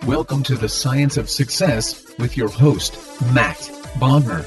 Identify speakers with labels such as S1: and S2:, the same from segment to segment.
S1: Welcome to the Science of Success with your host, Matt Bodner.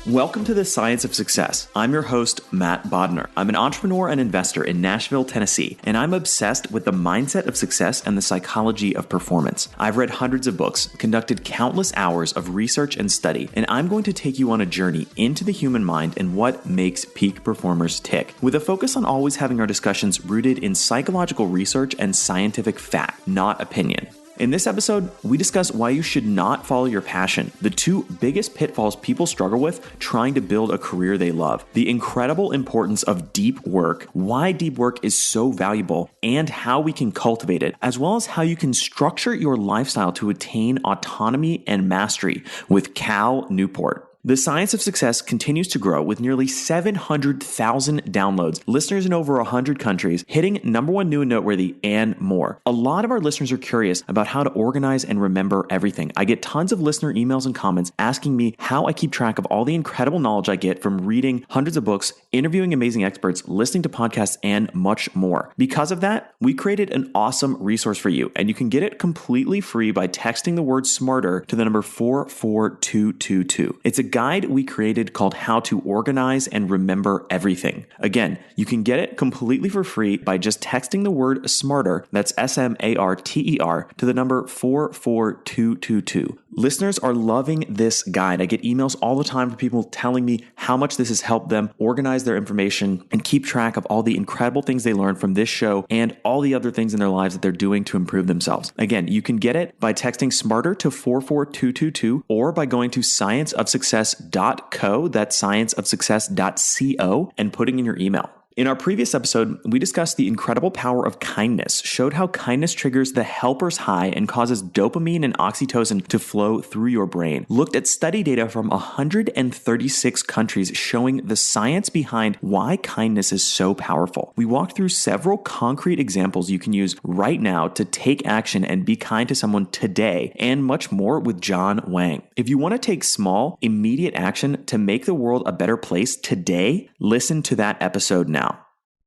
S2: Welcome to the Science of Success. I'm your host, Matt Bodner. I'm an entrepreneur and investor in Nashville, Tennessee, and I'm obsessed with the mindset of success and the psychology of performance. I've read hundreds of books, conducted countless hours of research and study, and I'm going to take you on a journey into the human mind and what makes peak performers tick, with a focus on always having our discussions rooted in psychological research and scientific fact, not opinion. In this episode, we discuss why you should not follow your passion, the two biggest pitfalls people struggle with trying to build a career they love, the incredible importance of deep work, why deep work is so valuable, and how we can cultivate it, as well as how you can structure your lifestyle to attain autonomy and mastery with Cal Newport. The Science of Success continues to grow with nearly 700,000 downloads, listeners in over 100 countries, hitting #1 new and noteworthy, and more. A lot of our listeners are curious about how to organize and remember everything. I get tons of listener emails and comments asking me how I keep track of all the incredible knowledge I get from reading hundreds of books, interviewing amazing experts, listening to podcasts, and much more. Because of that, we created an awesome resource for you, and you can get it completely free by texting the word SMARTER to the number 44222. It's a guide we created called How to Organize and Remember Everything. Again, you can get it completely for free by just texting the word SMARTER, that's SMARTER, to the number 44222. Listeners are loving this guide. I get emails all the time from people telling me how much this has helped them organize their information and keep track of all the incredible things they learned from this show and all the other things in their lives that they're doing to improve themselves. Again, you can get it by texting SMARTER to 44222 or by going to scienceofsuccess.co, that's scienceofsuccess.co, and putting in your email. In our previous episode, we discussed the incredible power of kindness, showed how kindness triggers the helper's high and causes dopamine and oxytocin to flow through your brain, looked at study data from 136 countries showing the science behind why kindness is so powerful. We walked through several concrete examples you can use right now to take action and be kind to someone today, and much more with John Wang. If you want to take small, immediate action to make the world a better place today, listen to that episode now.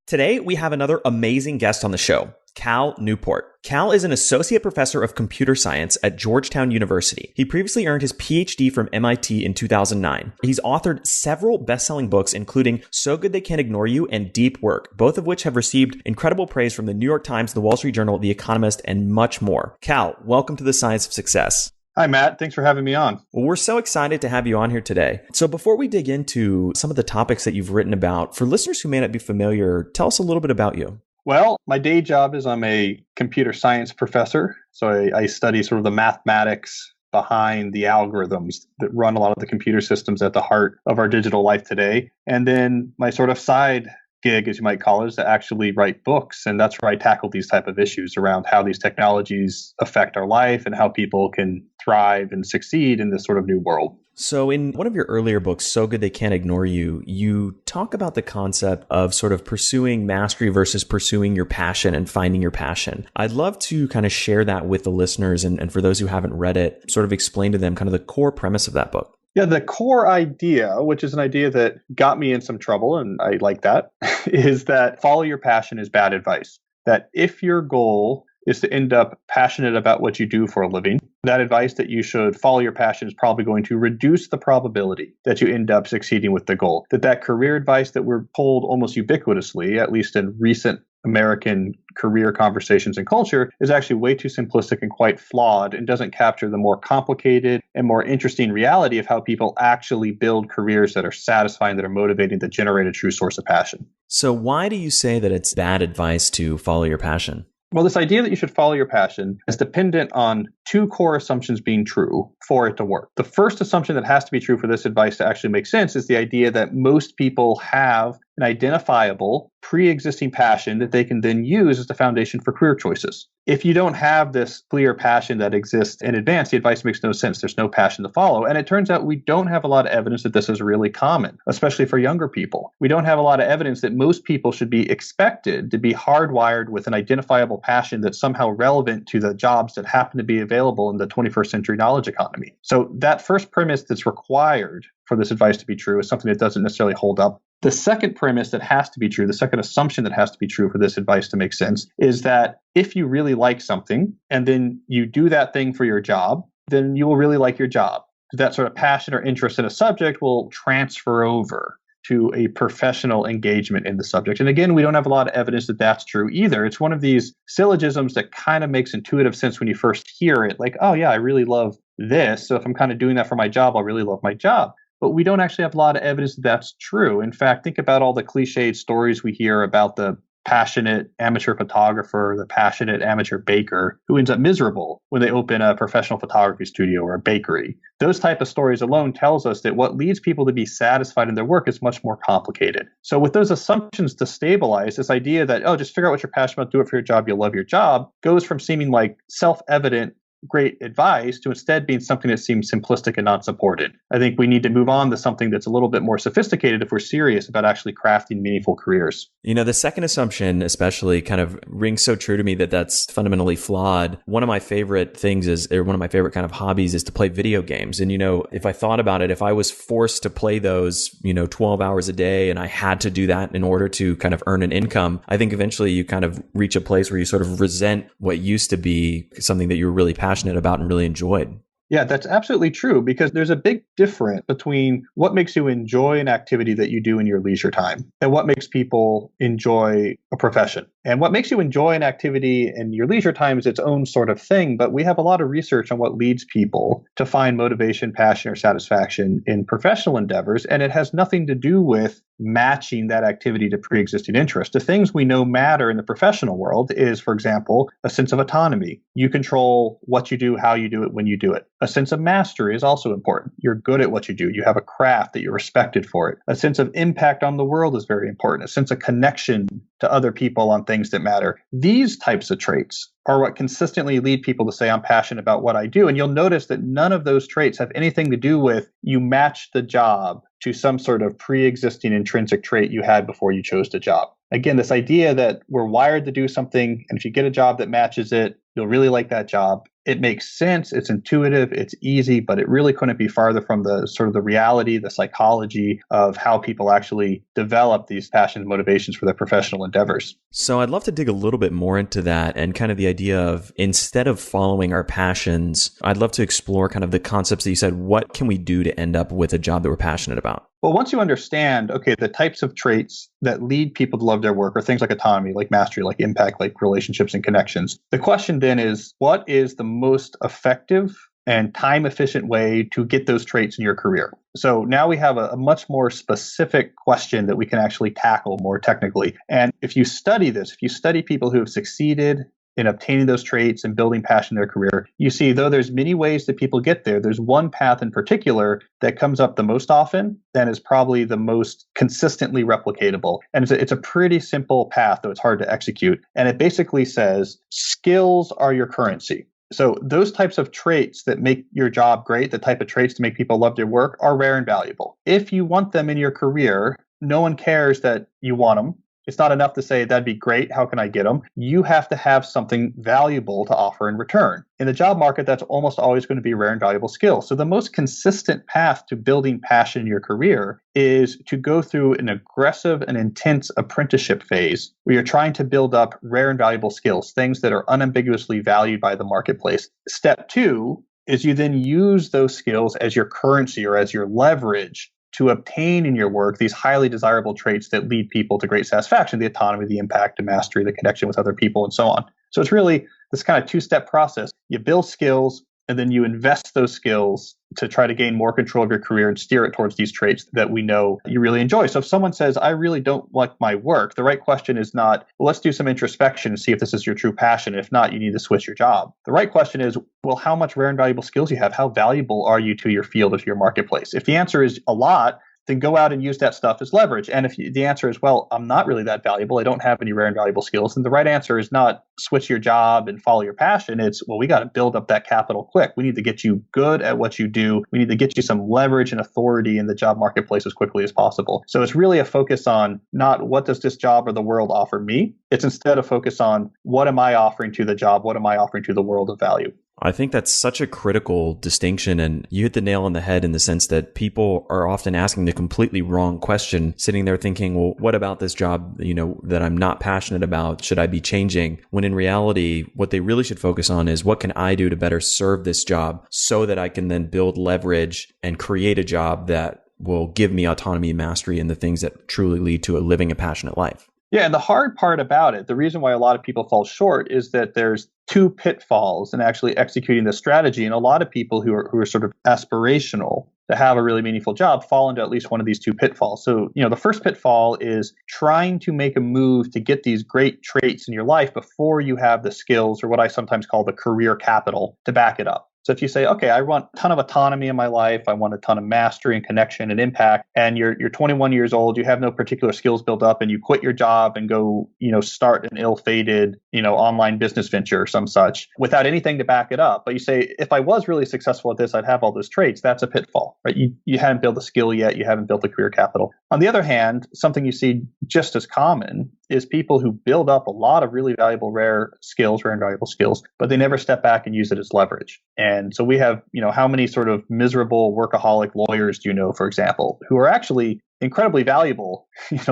S2: Today, we have another amazing guest on the show, Cal Newport. Cal is an associate professor of computer science at Georgetown University. He previously earned his Ph.D. from MIT in 2009. He's authored several best-selling books, including So Good They Can't Ignore You and Deep Work, both of which have received incredible praise from the New York Times, the Wall Street Journal, The Economist, and much more. Cal, welcome to the Science of Success.
S3: Hi, Matt. Thanks for having me on.
S2: Well, we're so excited to have you on here today. So before we dig into some of the topics that you've written about, for listeners who may not be familiar, tell us a little bit about you.
S3: Well, my day job is I'm a computer science professor. So I study sort of the mathematics behind the algorithms that run a lot of the computer systems at the heart of our digital life today. And then my sort of side gig, as you might call it, is to actually write books. And that's where I tackle these type of issues around how these technologies affect our life and how people can thrive and succeed in this sort of new world.
S2: So in one of your earlier books, So Good They Can't Ignore You, you talk about the concept of sort of pursuing mastery versus pursuing your passion and finding your passion. I'd love to kind of share that with the listeners, and for those who haven't read it, sort of explain to them kind of the core premise of that book.
S3: Yeah, the core idea, which is an idea that got me in some trouble, and I like that, is that follow your passion is bad advice. That if your goal is to end up passionate about what you do for a living, that advice that you should follow your passion is probably going to reduce the probability that you end up succeeding with the goal. That career advice that we're told almost ubiquitously, at least in recent American career conversations and culture, is actually way too simplistic and quite flawed and doesn't capture the more complicated and more interesting reality of how people actually build careers that are satisfying, that are motivating, that generate a true source of passion.
S2: So why do you say that it's bad advice to follow your passion?
S3: Well, this idea that you should follow your passion is dependent on two core assumptions being true for it to work. The first assumption that has to be true for this advice to actually make sense is the idea that most people have an identifiable pre-existing passion that they can then use as the foundation for career choices. If you don't have this clear passion that exists in advance, the advice makes no sense. There's no passion to follow. And it turns out we don't have a lot of evidence that this is really common, especially for younger people. We don't have a lot of evidence that most people should be expected to be hardwired with an identifiable passion that's somehow relevant to the jobs that happen to be available in the 21st century knowledge economy. So that first premise that's required for this advice to be true is something that doesn't necessarily hold up The second premise that has to be true, the second assumption that has to be true for this advice to make sense, is that if you really like something and then you do that thing for your job, then you will really like your job. That sort of passion or interest in a subject will transfer over to a professional engagement in the subject. And again, we don't have a lot of evidence that that's true either. It's one of these syllogisms that kind of makes intuitive sense when you first hear it. Like, oh yeah, I really love this. So if I'm kind of doing that for my job, I'll really love my job. But we don't actually have a lot of evidence that that's true. In fact, think about all the cliched stories we hear about the passionate amateur photographer, the passionate amateur baker who ends up miserable when they open a professional photography studio or a bakery. Those type of stories alone tells us that what leads people to be satisfied in their work is much more complicated. So with those assumptions to stabilize, this idea that, oh, just figure out what you're passionate about, do it for your job, you'll love your job, goes from seeming like self-evident great advice to instead being something that seems simplistic and not supported. I think we need to move on to something that's a little bit more sophisticated if we're serious about actually crafting meaningful careers.
S2: You know, the second assumption especially kind of rings so true to me that that's fundamentally flawed. One of my favorite things is, or one of my favorite kind of hobbies is to play video games. And, you know, if I thought about it, if I was forced to play those, 12 hours a day and I had to do that in order to kind of earn an income, I think eventually you kind of reach a place where you sort of resent what used to be something that you were really passionate about and really enjoyed.
S3: Yeah, that's absolutely true, because there's a big difference between what makes you enjoy an activity that you do in your leisure time and what makes people enjoy a profession. And what makes you enjoy an activity in your leisure time is its own sort of thing, but we have a lot of research on what leads people to find motivation, passion, or satisfaction in professional endeavors, and it has nothing to do with matching that activity to pre-existing interest. The things we know matter in the professional world is, for example, a sense of autonomy. You control what you do, how you do it, when you do it. A sense of mastery is also important. You're good at what you do. You have a craft that you're respected for it. A sense of impact on the world is very important. A sense of connection to other people on things that matter. These types of traits are what consistently lead people to say, I'm passionate about what I do. And you'll notice that none of those traits have anything to do with you match the job to some sort of pre-existing intrinsic trait you had before you chose the job. Again, this idea that we're wired to do something, and if you get a job that matches it, you'll really like that job. It makes sense, it's intuitive, it's easy, but it really couldn't be farther from the sort of the reality, the psychology of how people actually develop these passions and motivations for their professional endeavors.
S2: So I'd love to dig a little bit more into that and kind of the idea of, instead of following our passions, I'd love to explore kind of the concepts that you said. What can we do to end up with a job that we're passionate about?
S3: Well, once you understand, okay, the types of traits that lead people to love their work are things like autonomy, like mastery, like impact, like relationships and connections. The question then is, what is the most effective and time-efficient way to get those traits in your career? So now we have a much more specific question that we can actually tackle more technically. And if you study this, if you study people who have succeeded in obtaining those traits and building passion in their career, you see, though there's many ways that people get there, there's one path in particular that comes up the most often and is probably the most consistently replicatable. And it's a pretty simple path, though it's hard to execute. And it basically says, skills are your currency. So those types of traits that make your job great, the type of traits to make people love their work, are rare and valuable. If you want them in your career, no one cares that you want them. It's not enough to say, that'd be great, how can I get them? You have to have something valuable to offer in return. In the job market, that's almost always going to be rare and valuable skills. So the most consistent path to building passion in your career is to go through an aggressive and intense apprenticeship phase where you're trying to build up rare and valuable skills, things that are unambiguously valued by the marketplace. Step 2 is you then use those skills as your currency or as your leverage to obtain in your work these highly desirable traits that lead people to great satisfaction, the autonomy, the impact, the mastery, the connection with other people, and so on. So it's really this kind of two-step process. You build skills, and then you invest those skills to try to gain more control of your career and steer it towards these traits that we know you really enjoy. So if someone says, I really don't like my work, the right question is not, well, let's do some introspection and see if this is your true passion. If not, you need to switch your job. The right question is, well, how much rare and valuable skills you have? How valuable are you to your field or to your marketplace? If the answer is a lot, then go out and use that stuff as leverage. And if the answer is, well, I'm not really that valuable, I don't have any rare and valuable skills, then the right answer is not switch your job and follow your passion. It's, well, we got to build up that capital quick. We need to get you good at what you do. We need to get you some leverage and authority in the job marketplace as quickly as possible. So it's really a focus on not what does this job or the world offer me? It's instead a focus on what am I offering to the job? What am I offering to the world of value?
S2: I think that's such a critical distinction, and you hit the nail on the head in the sense that people are often asking the completely wrong question, sitting there thinking, well, what about this job, that I'm not passionate about? Should I be changing? When in reality, what they really should focus on is what can I do to better serve this job so that I can then build leverage and create a job that will give me autonomy and mastery in the things that truly lead to living a passionate life.
S3: Yeah, and the hard part about it, the reason why a lot of people fall short is that there's two pitfalls in actually executing this strategy. And a lot of people who are sort of aspirational to have a really meaningful job fall into at least one of these two pitfalls. So, the first pitfall is trying to make a move to get these great traits in your life before you have the skills, or what I sometimes call the career capital, to back it up. So if you say, okay, I want a ton of autonomy in my life, I want a ton of mastery and connection and impact, and you're 21 years old, you have no particular skills built up, and you quit your job and go, start an ill-fated, online business venture or some such without anything to back it up. But you say, if I was really successful at this, I'd have all those traits. That's a pitfall, right? You haven't built the skill yet. You haven't built the career capital. On the other hand, something you see just as common is people who build up a lot of really valuable, rare and valuable skills, but they never step back and use it as leverage. And so we have, how many sort of miserable workaholic lawyers do you know, for example, who are actually incredibly valuable,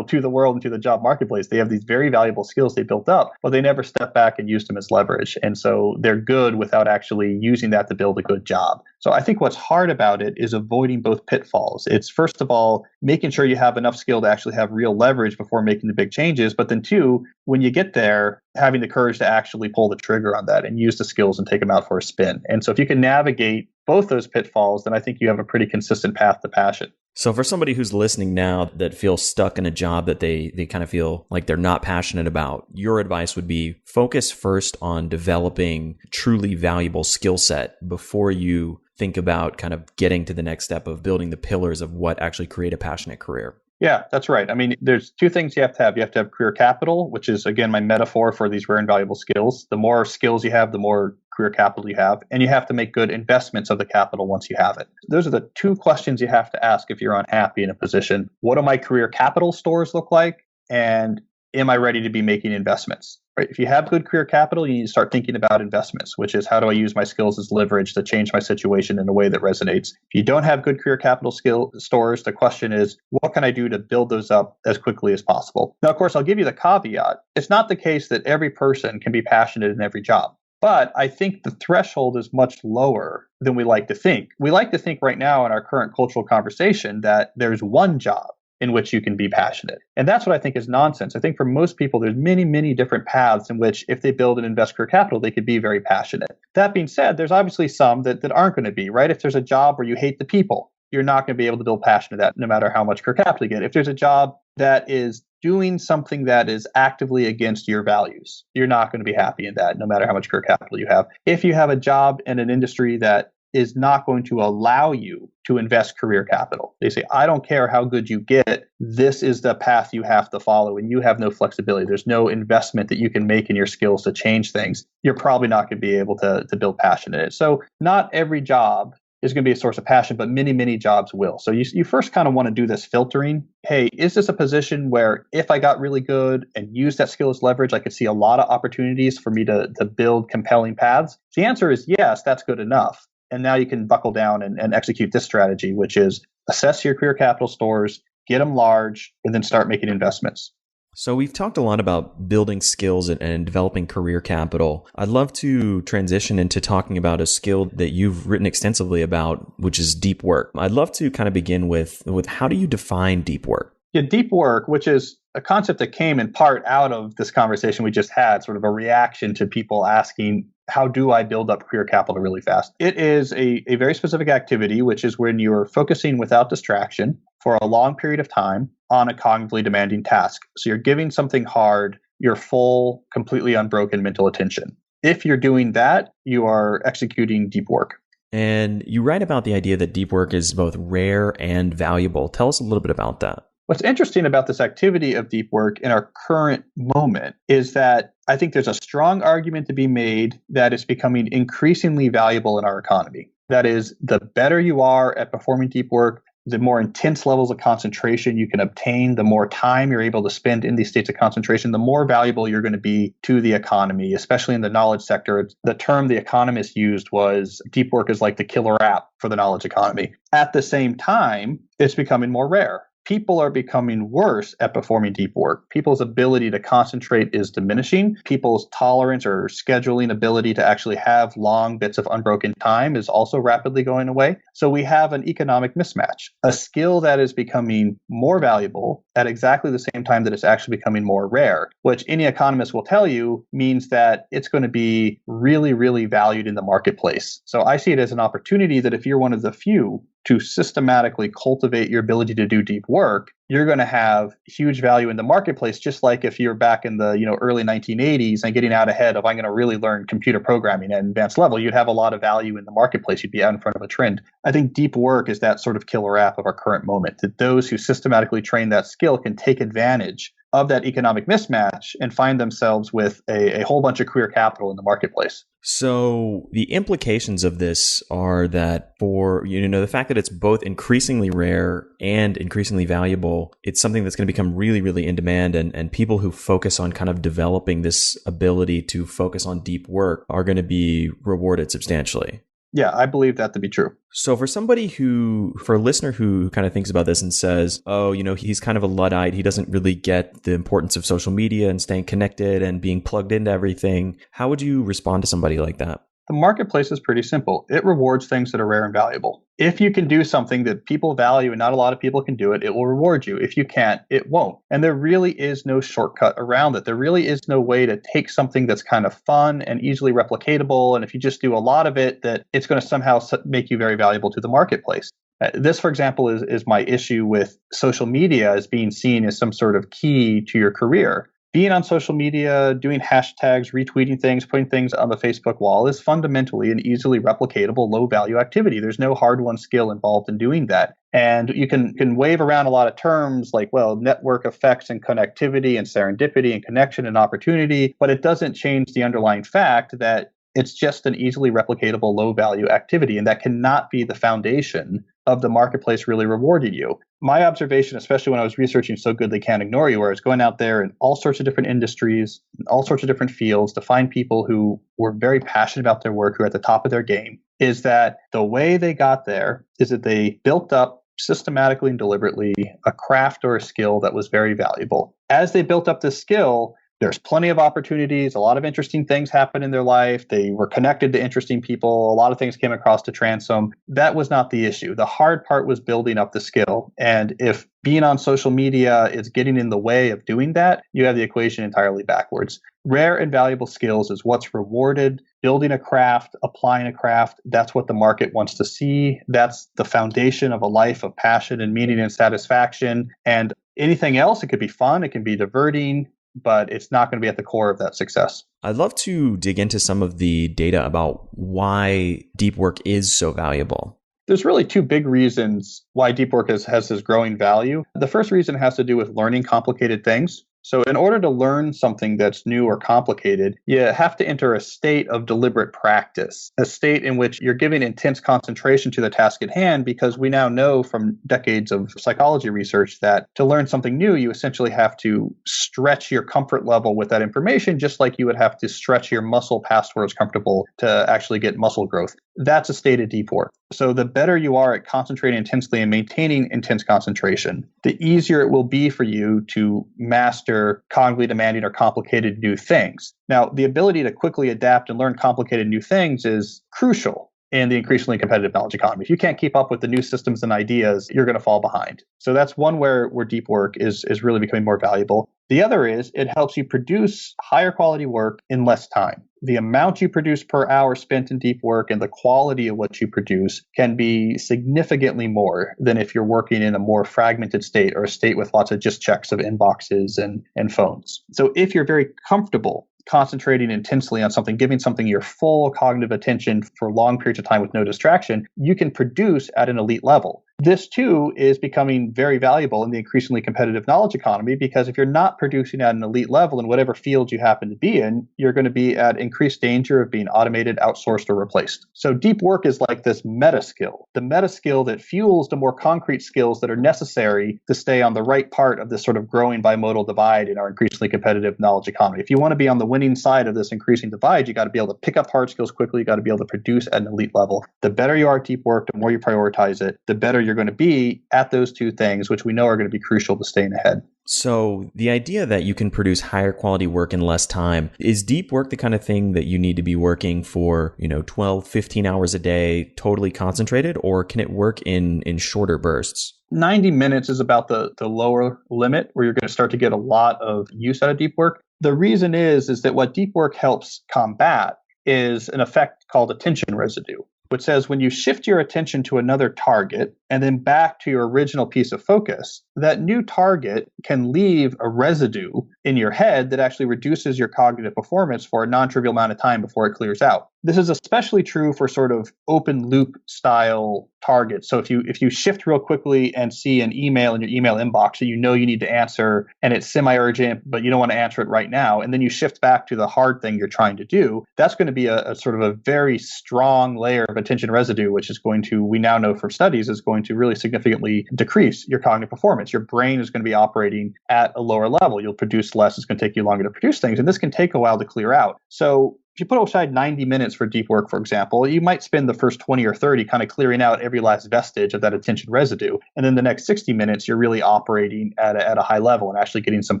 S3: to the world and to the job marketplace. They have these very valuable skills they built up, but they never step back and use them as leverage. And so they're good without actually using that to build a good job. So I think what's hard about it is avoiding both pitfalls. It's first of all, making sure you have enough skill to actually have real leverage before making the big changes. But then two, when you get there, having the courage to actually pull the trigger on that and use the skills and take them out for a spin. And so if you can navigate both those pitfalls, then I think you have a pretty consistent path to passion.
S2: So for somebody who's listening now that feels stuck in a job that they kind of feel like they're not passionate about, your advice would be focus first on developing truly valuable skill set before you think about kind of getting to the next step of building the pillars of what actually create a passionate career.
S3: Yeah, that's right. I mean, there's two things you have to have. You have to have career capital, which is, again, my metaphor for these rare and valuable skills. The more skills you have, the more career capital you have. And you have to make good investments of the capital once you have it. Those are the two questions you have to ask if you're unhappy in a position. What do my career capital stores look like? And am I ready to be making investments? Right? If you have good career capital, you need to start thinking about investments, which is how do I use my skills as leverage to change my situation in a way that resonates? If you don't have good career capital skill stores, the question is, what can I do to build those up as quickly as possible? Now, of course, I'll give you the caveat. It's not the case that every person can be passionate in every job. But I think the threshold is much lower than we like to think. We like to think right now in our current cultural conversation that there's one job in which you can be passionate. And that's what I think is nonsense. I think for most people, there's many, many different paths in which if they build and invest career capital, they could be very passionate. That being said, there's obviously some that aren't going to be, right? If there's a job where you hate the people, you're not going to be able to build passion in that no matter how much career capital you get. If there's a job that is doing something that is actively against your values, you're not going to be happy in that no matter how much career capital you have. If you have a job in an industry that is not going to allow you to invest career capital. They say, I don't care how good you get. This is the path you have to follow, and you have no flexibility. There's no investment that you can make in your skills to change things. You're probably not going to be able to build passion in it. So not every job is going to be a source of passion, but many, many jobs will. So you first kind of want to do this filtering. Hey, is this a position where if I got really good and used that skill as leverage, I could see a lot of opportunities for me to build compelling paths? The answer is yes, that's good enough. And now you can buckle down and execute this strategy, which is assess your career capital stores, get them large, and then start making investments.
S2: So we've talked a lot about building skills and developing career capital. I'd love to transition into talking about a skill that you've written extensively about, which is deep work. I'd love to kind of begin with how do you define deep work?
S3: Yeah, deep work, which is a concept that came in part out of this conversation we just had, sort of a reaction to people asking, how do I build up career capital really fast? It is a very specific activity, which is when you're focusing without distraction for a long period of time on a cognitively demanding task. So you're giving something hard your full, completely unbroken mental attention. If you're doing that, you are executing deep work.
S2: And you write about the idea that deep work is both rare and valuable. Tell us a little bit about that.
S3: What's interesting about this activity of deep work in our current moment is that I think there's a strong argument to be made that it's becoming increasingly valuable in our economy. That is, the better you are at performing deep work, the more intense levels of concentration you can obtain, the more time you're able to spend in these states of concentration, the more valuable you're going to be to the economy, especially in the knowledge sector. The term the Economist used was deep work is like the killer app for the knowledge economy. At the same time, it's becoming more rare. People are becoming worse at performing deep work. People's ability to concentrate is diminishing. People's tolerance or scheduling ability to actually have long bits of unbroken time is also rapidly going away. So we have an economic mismatch, a skill that is becoming more valuable at exactly the same time that it's actually becoming more rare, which any economist will tell you means that it's going to be really, really valued in the marketplace. So I see it as an opportunity that if you're one of the few to systematically cultivate your ability to do deep work, you're going to have huge value in the marketplace, just like if you're back in the early 1980s and getting out ahead of, I'm going to really learn computer programming at an advanced level, you'd have a lot of value in the marketplace. You'd be out in front of a trend. I think deep work is that sort of killer app of our current moment, that those who systematically train that skill can take advantage of that economic mismatch and find themselves with a whole bunch of career capital in the marketplace.
S2: So the implications of this are that for, the fact that it's both increasingly rare and increasingly valuable, it's something that's going to become really, really in demand. And people who focus on kind of developing this ability to focus on deep work are going to be rewarded substantially.
S3: Yeah, I believe that to be true.
S2: So for a listener who kind of thinks about this and says, oh, he's kind of a Luddite, he doesn't really get the importance of social media and staying connected and being plugged into everything, how would you respond to somebody like that?
S3: The marketplace is pretty simple. It rewards things that are rare and valuable. If you can do something that people value and not a lot of people can do it, it will reward you. If you can't, it won't. And there really is no shortcut around it. There really is no way to take something that's kind of fun and easily replicatable. And if you just do a lot of it, that it's going to somehow make you very valuable to the marketplace. This, for example, is my issue with social media as being seen as some sort of key to your career. Being on social media, doing hashtags, retweeting things, putting things on the Facebook wall is fundamentally an easily replicatable, low-value activity. There's no hard-won skill involved in doing that. And you can wave around a lot of terms like, network effects and connectivity and serendipity and connection and opportunity, but it doesn't change the underlying fact that it's just an easily replicatable, low-value activity, and that cannot be the foundation of the marketplace really rewarding you. My observation, especially when I was researching So Good They Can't Ignore You, where I was going out there in all sorts of different industries, in all sorts of different fields to find people who were very passionate about their work, who are at the top of their game, is that the way they got there is that they built up systematically and deliberately a craft or a skill that was very valuable. As they built up this skill, there's plenty of opportunities. A lot of interesting things happened in their life. They were connected to interesting people. A lot of things came across to transom. That was not the issue. The hard part was building up the skill. And if being on social media is getting in the way of doing that, you have the equation entirely backwards. Rare and valuable skills is what's rewarded. Building a craft, applying a craft, that's what the market wants to see. That's the foundation of a life of passion and meaning and satisfaction. And anything else, it could be fun, it can be diverting, but it's not going to be at the core of that success.
S2: I'd love to dig into some of the data about why deep work is so valuable.
S3: There's really two big reasons why deep work has this growing value. The first reason has to do with learning complicated things. So in order to learn something that's new or complicated, you have to enter a state of deliberate practice, a state in which you're giving intense concentration to the task at hand, because we now know from decades of psychology research that to learn something new, you essentially have to stretch your comfort level with that information, just like you would have to stretch your muscle past where it's comfortable to actually get muscle growth. That's a state of deep work. So the better you are at concentrating intensely and maintaining intense concentration, the easier it will be for you to master cognitively demanding or complicated new things. Now, the ability to quickly adapt and learn complicated new things is crucial in the increasingly competitive knowledge economy. If you can't keep up with the new systems and ideas, you're going to fall behind. So that's one where deep work is really becoming more valuable. The other is it helps you produce higher quality work in less time. The amount you produce per hour spent in deep work and the quality of what you produce can be significantly more than if you're working in a more fragmented state or a state with lots of just checks of inboxes and phones. So if you're very comfortable concentrating intensely on something, giving something your full cognitive attention for long periods of time with no distraction, you can produce at an elite level. This too is becoming very valuable in the increasingly competitive knowledge economy, because if you're not producing at an elite level in whatever field you happen to be in, you're going to be at increased danger of being automated, outsourced, or replaced. So deep work is like this meta skill, the meta skill that fuels the more concrete skills that are necessary to stay on the right part of this sort of growing bimodal divide in our increasingly competitive knowledge economy. If you want to be on the winning side of this increasing divide, you got to be able to pick up hard skills quickly. You got to be able to produce at an elite level. The better you are at deep work, the more you prioritize it, the better you're going to be at those two things, which we know are going to be crucial to staying ahead.
S2: So the idea that you can produce higher quality work in less time, is deep work the kind of thing that you need to be working for, 12, 15 hours a day, totally concentrated, or can it work in shorter bursts?
S3: 90 minutes is about the lower limit where you're going to start to get a lot of use out of deep work. The reason is that what deep work helps combat is an effect called attention residue, which says when you shift your attention to another target and then back to your original piece of focus, that new target can leave a residue in your head that actually reduces your cognitive performance for a non-trivial amount of time before it clears out. This is especially true for sort of open loop style targets. So if you shift real quickly and see an email in your email inbox that you know you need to answer and it's semi-urgent, but you don't want to answer it right now, and then you shift back to the hard thing you're trying to do, that's going to be a sort of a very strong layer of attention residue, which is going to, we now know from studies, is going to really significantly decrease your cognitive performance. Your brain is going to be operating at a lower level. You'll produce less. It's going to take you longer to produce things. And this can take a while to clear out. So if you put aside 90 minutes for deep work, for example, you might spend the first 20 or 30 kind of clearing out every last vestige of that attention residue. And then the next 60 minutes, you're really operating at a high level and actually getting some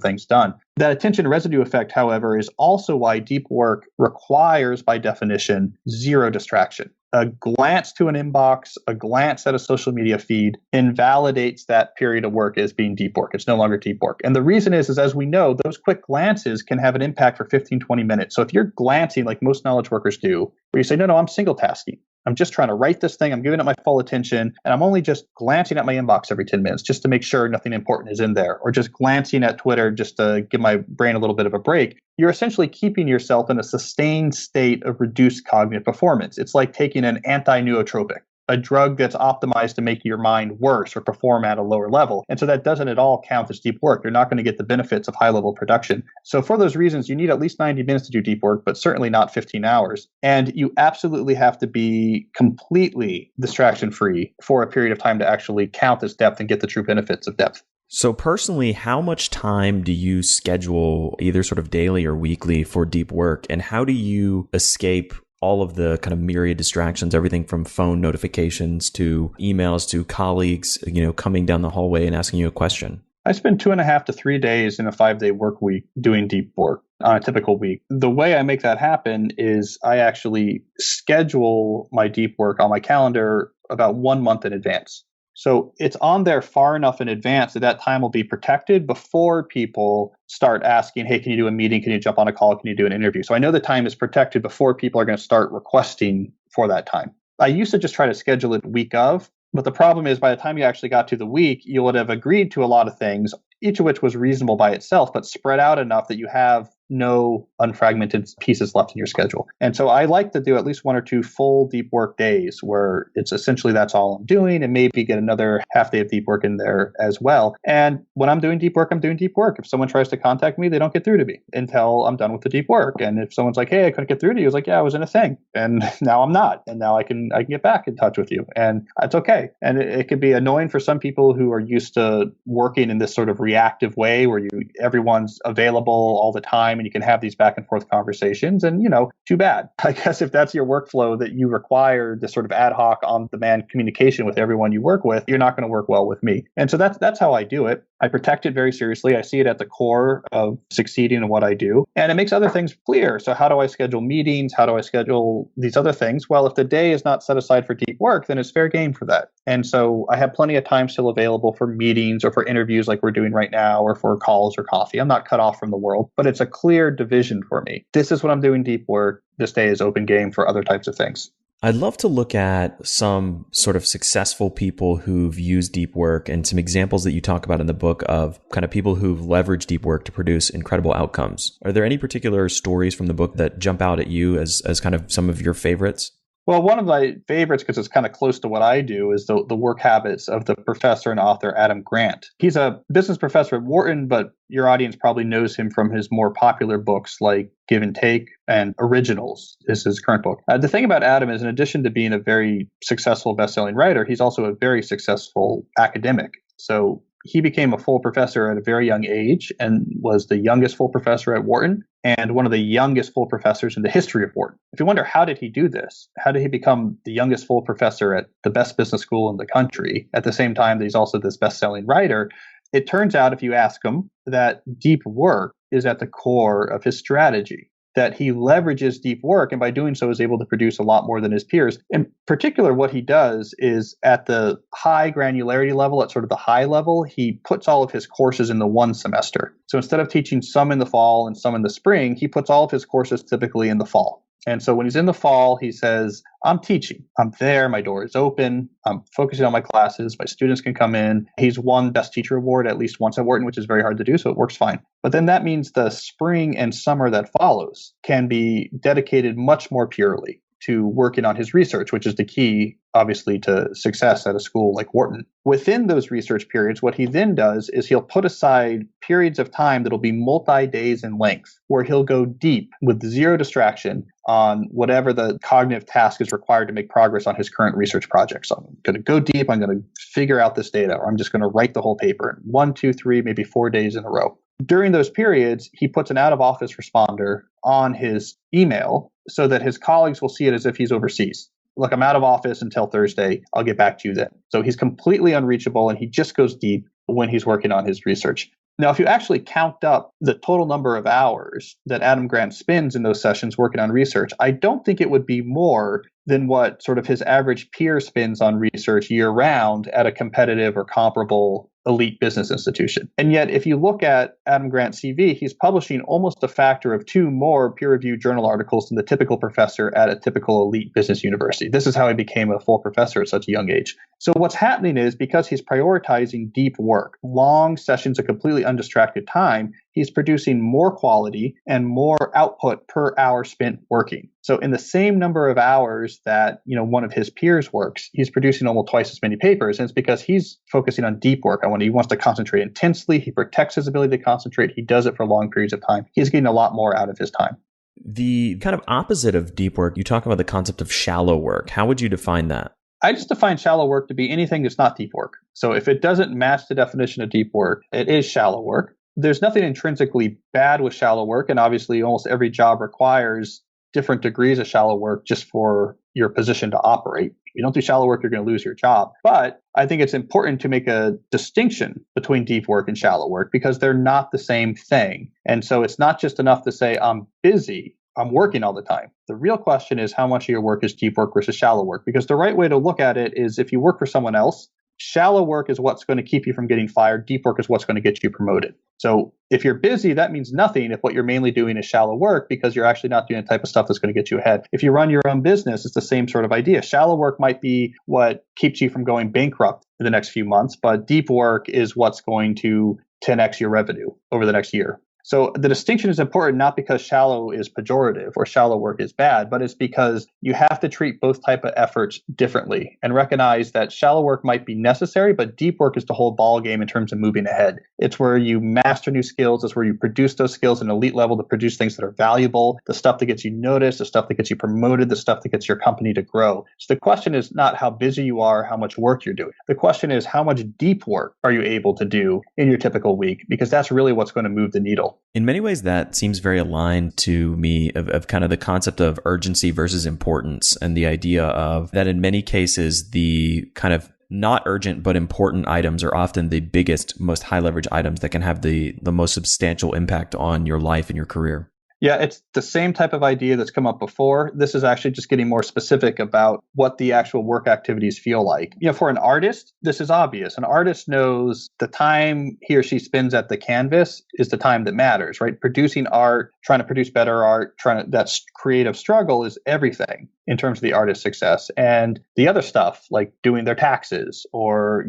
S3: things done. That attention residue effect, however, is also why deep work requires, by definition, zero distraction. A glance to an inbox, a glance at a social media feed invalidates that period of work as being deep work. It's no longer deep work. And the reason is as we know, those quick glances can have an impact for 15, 20 minutes. So if you're glancing like most knowledge workers do, where you say, no, I'm single tasking. I'm just trying to write this thing. I'm giving it my full attention. And I'm only just glancing at my inbox every 10 minutes just to make sure nothing important is in there, or just glancing at Twitter just to give my brain a little bit of a break. You're essentially keeping yourself in a sustained state of reduced cognitive performance. It's like taking an anti-nootropic, a drug that's optimized to make your mind worse or perform at a lower level. And so that doesn't at all count as deep work. You're not going to get the benefits of high-level production. So for those reasons, you need at least 90 minutes to do deep work, but certainly not 15 hours. And you absolutely have to be completely distraction-free for a period of time to actually count as depth and get the true benefits of depth.
S2: So personally, how much time do you schedule either sort of daily or weekly for deep work? And how do you escape all of the kind of myriad distractions, everything from phone notifications to emails to colleagues, coming down the hallway and asking you a question?
S3: I spend 2.5 to 3 days in a 5-day work week doing deep work on a typical week. The way I make that happen is I actually schedule my deep work on my calendar about 1 month in advance. So it's on there far enough in advance that time will be protected before people start asking, hey, can you do a meeting? Can you jump on a call? Can you do an interview? So I know the time is protected before people are going to start requesting for that time. I used to just try to schedule it week of, but the problem is by the time you actually got to the week, you would have agreed to a lot of things, each of which was reasonable by itself, but spread out enough that you have no unfragmented pieces left in your schedule. And so I like to do at least 1 or 2 full deep work days where it's essentially that's all I'm doing, and maybe get another half day of deep work in there as well. And when I'm doing deep work, I'm doing deep work. If someone tries to contact me, they don't get through to me until I'm done with the deep work. And if someone's like, hey, I couldn't get through to you, I was like, yeah, I was in a thing. And now I'm not. And now I can get back in touch with you. And it's okay. And it could be annoying for some people who are used to working in this sort of reactive way where everyone's available all the time and you can have these back and forth conversations. And, too bad. I guess if that's your workflow that you require this sort of ad hoc on-demand communication with everyone you work with, you're not going to work well with me. And so that's how I do it. I protect it very seriously. I see it at the core of succeeding in what I do. And it makes other things clear. So how do I schedule meetings? How do I schedule these other things? Well, if the day is not set aside for deep work, then it's fair game for that. And so I have plenty of time still available for meetings or for interviews like we're doing right now, or for calls or coffee. I'm not cut off from the world, but it's a clear division for me. This is when I'm doing deep work. This day is open game for other types of things.
S2: I'd love to look at some sort of successful people who've used deep work and some examples that you talk about in the book of kind of people who've leveraged deep work to produce incredible outcomes. Are there any particular stories from the book that jump out at you as kind of some of your favorites?
S3: Well, one of my favorites, because it's kind of close to what I do, is the work habits of the professor and author Adam Grant. He's a business professor at Wharton, but your audience probably knows him from his more popular books like Give and Take and Originals is his current book. The thing about Adam is, in addition to being a very successful best-selling writer, he's also a very successful academic. So he became a full professor at a very young age and was the youngest full professor at Wharton and one of the youngest full professors in the history of Wharton. If you wonder, how did he do this? How did he become the youngest full professor at the best business school in the country at the same time that he's also this best-selling writer? It turns out, if you ask him, that deep work is at the core of his strategy, that he leverages deep work and by doing so is able to produce a lot more than his peers. In particular, what he does is at the high granularity level, at sort of the high level, he puts all of his courses in the one semester. So instead of teaching some in the fall and some in the spring, he puts all of his courses typically in the fall. And so when he's in the fall, he says, I'm teaching. I'm there. My door is open. I'm focusing on my classes. My students can come in. He's won Best Teacher Award at least once at Wharton, which is very hard to do, so it works fine. But then that means the spring and summer that follows can be dedicated much more purely to working on his research, which is the key, obviously, to success at a school like Wharton. Within those research periods, what he then does is he'll put aside periods of time that'll be multi-days in length, where he'll go deep with zero distraction on whatever the cognitive task is required to make progress on his current research project. So I'm going to go deep, I'm going to figure out this data, or I'm just going to write the whole paper in 1, 2, 3, maybe 4 days in a row. During those periods, he puts an out-of-office responder on his email so that his colleagues will see it as if he's overseas. Look, I'm out of office until Thursday. I'll get back to you then. So he's completely unreachable and he just goes deep when he's working on his research. Now, if you actually count up the total number of hours that Adam Grant spends in those sessions working on research, I don't think it would be more than what sort of his average peer spends on research year round at a competitive or comparable elite business institution. And yet, if you look at Adam Grant's CV, he's publishing almost a factor of 2 more peer-reviewed journal articles than the typical professor at a typical elite business university. This is how he became a full professor at such a young age. So what's happening is, because he's prioritizing deep work, long sessions of completely undistracted time, he's producing more quality and more output per hour spent working. So in the same number of hours that, one of his peers works, he's producing almost twice as many papers. And it's because he's focusing on deep work. He wants to concentrate intensely. He protects his ability to concentrate. He does it for long periods of time. He's getting a lot more out of his time.
S2: The kind of opposite of deep work, you talk about the concept of shallow work. How would you define that?
S3: I just define shallow work to be anything that's not deep work. So if it doesn't match the definition of deep work, it is shallow work. There's nothing intrinsically bad with shallow work. And obviously, almost every job requires different degrees of shallow work just for your position to operate. If you don't do shallow work, you're going to lose your job. But I think it's important to make a distinction between deep work and shallow work because they're not the same thing. And so it's not just enough to say, I'm busy, I'm working all the time. The real question is how much of your work is deep work versus shallow work? Because the right way to look at it is, if you work for someone else, shallow work is what's going to keep you from getting fired. Deep work is what's going to get you promoted. So if you're busy, that means nothing if what you're mainly doing is shallow work, because you're actually not doing the type of stuff that's going to get you ahead. If you run your own business, it's the same sort of idea. Shallow work might be what keeps you from going bankrupt in the next few months, but deep work is what's going to 10x your revenue over the next year. So the distinction is important, not because shallow is pejorative or shallow work is bad, but it's because you have to treat both type of efforts differently and recognize that shallow work might be necessary, but deep work is the whole ball game in terms of moving ahead. It's where you master new skills. It's where you produce those skills at an elite level to produce things that are valuable, the stuff that gets you noticed, the stuff that gets you promoted, the stuff that gets your company to grow. So the question is not how busy you are, how much work you're doing. The question is, how much deep work are you able to do in your typical week? Because that's really what's going to move the needle.
S2: In many ways, that seems very aligned to me of kind of the concept of urgency versus importance, and the idea of that in many cases, the kind of not urgent but important items are often the biggest, most high leverage items that can have the most substantial impact on your life and your career.
S3: Yeah, it's the same type of idea that's come up before. This is actually just getting more specific about what the actual work activities feel like. For an artist, this is obvious. An artist knows the time he or she spends at the canvas is the time that matters, right? Producing art, trying to produce better art, that creative struggle is everything in terms of the artist's success. And the other stuff, like doing their taxes or,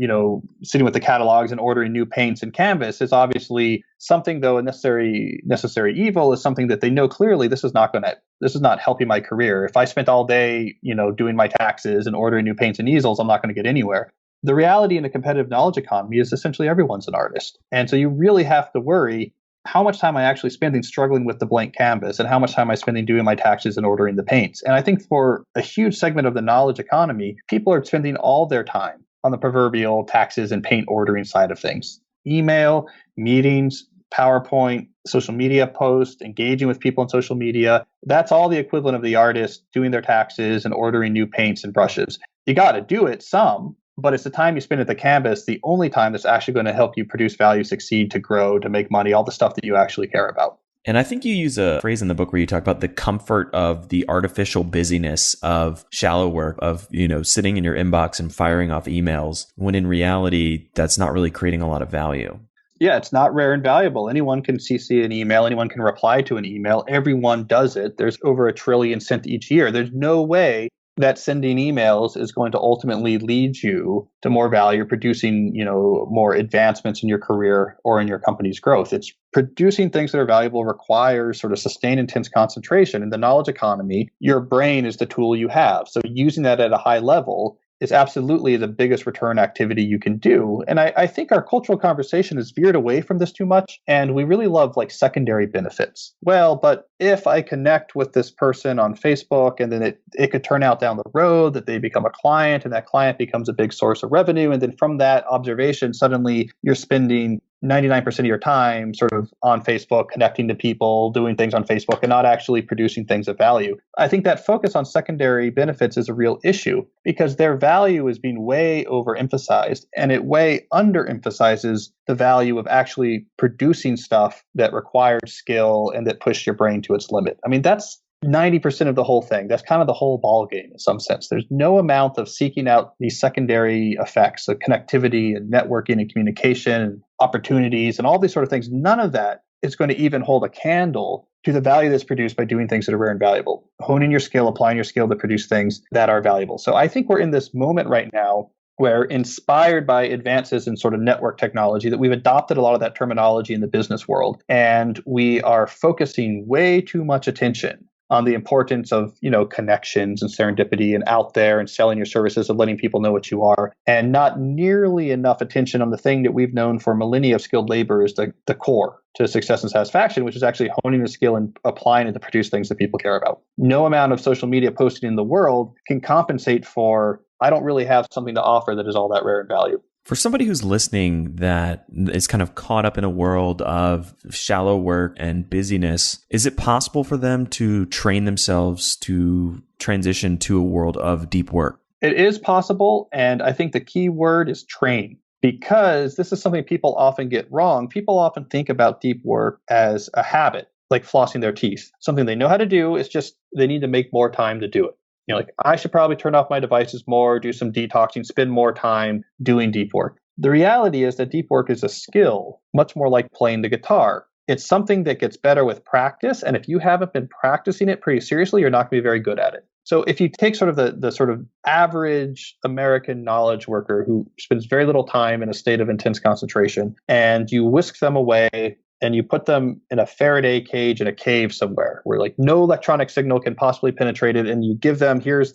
S3: sitting with the catalogs and ordering new paints and canvas, is obviously something, though a necessary evil, is something that they know clearly this is not helping my career. If I spent all day, doing my taxes and ordering new paints and easels, I'm not going to get anywhere. The reality in a competitive knowledge economy is essentially everyone's an artist. And so you really have to worry, how much time am I actually spending struggling with the blank canvas, and how much time am I spending doing my taxes and ordering the paints? And I think for a huge segment of the knowledge economy, people are spending all their time on the proverbial taxes and paint ordering side of things. Email, meetings, PowerPoint, social media posts, engaging with people on social media. That's all the equivalent of the artist doing their taxes and ordering new paints and brushes. You got to do it some, but it's the time you spend at the canvas, the only time that's actually going to help you produce value, succeed, to grow, to make money, all the stuff that you actually care about.
S2: And I think you use a phrase in the book where you talk about the comfort of the artificial busyness of shallow work, of, sitting in your inbox and firing off emails, when in reality, that's not really creating a lot of value.
S3: Yeah, it's not rare and valuable. Anyone can CC an email. Anyone can reply to an email. Everyone does it. There's over 1 trillion sent each year. There's no way that sending emails is going to ultimately lead you to more value, producing, more advancements in your career or in your company's growth. It's producing things that are valuable requires sort of sustained, intense concentration. In the knowledge economy, your brain is the tool you have. So using that at a high level is absolutely the biggest return activity you can do. And I think our cultural conversation has veered away from this too much. And we really love like secondary benefits. Well, but if I connect with this person on Facebook, and then it could turn out down the road that they become a client, and that client becomes a big source of revenue. And then from that observation, suddenly you're spending 99% of your time sort of on Facebook, connecting to people, doing things on Facebook, and not actually producing things of value. I think that focus on secondary benefits is a real issue, because their value is being way overemphasized, and it way underemphasizes the value of actually producing stuff that requires skill and that push your brain to its limit. I mean, that's 90% of the whole thing. That's kind of the whole ball game in some sense. There's no amount of seeking out these secondary effects of connectivity and networking and communication and opportunities and all these sort of things. None of that is going to even hold a candle to the value that's produced by doing things that are rare and valuable, honing your skill, applying your skill to produce things that are valuable. So I think we're in this moment right now where, inspired by advances in sort of network technology, that we've adopted a lot of that terminology in the business world. And we are focusing way too much attention on the importance of, connections and serendipity and out there and selling your services and letting people know what you are, and not nearly enough attention on the thing that we've known for millennia of skilled labor is the core to success and satisfaction, which is actually honing the skill and applying it to produce things that people care about. No amount of social media posting in the world can compensate for, I don't really have something to offer that is all that rare in value.
S2: For somebody who's listening that is kind of caught up in a world of shallow work and busyness, is it possible for them to train themselves to transition to a world of deep work?
S3: It is possible. And I think the key word is train, because this is something people often get wrong. People often think about deep work as a habit, like flossing their teeth, something they know how to do. It's just they need to make more time to do it. I should probably turn off my devices more, do some detoxing, spend more time doing deep work. The reality is that deep work is a skill, much more like playing the guitar. It's something that gets better with practice. And if you haven't been practicing it pretty seriously, you're not going to be very good at it. So if you take sort of the sort of average American knowledge worker who spends very little time in a state of intense concentration, and you whisk them away and you put them in a Faraday cage in a cave somewhere where like no electronic signal can possibly penetrate it, and you give them, you're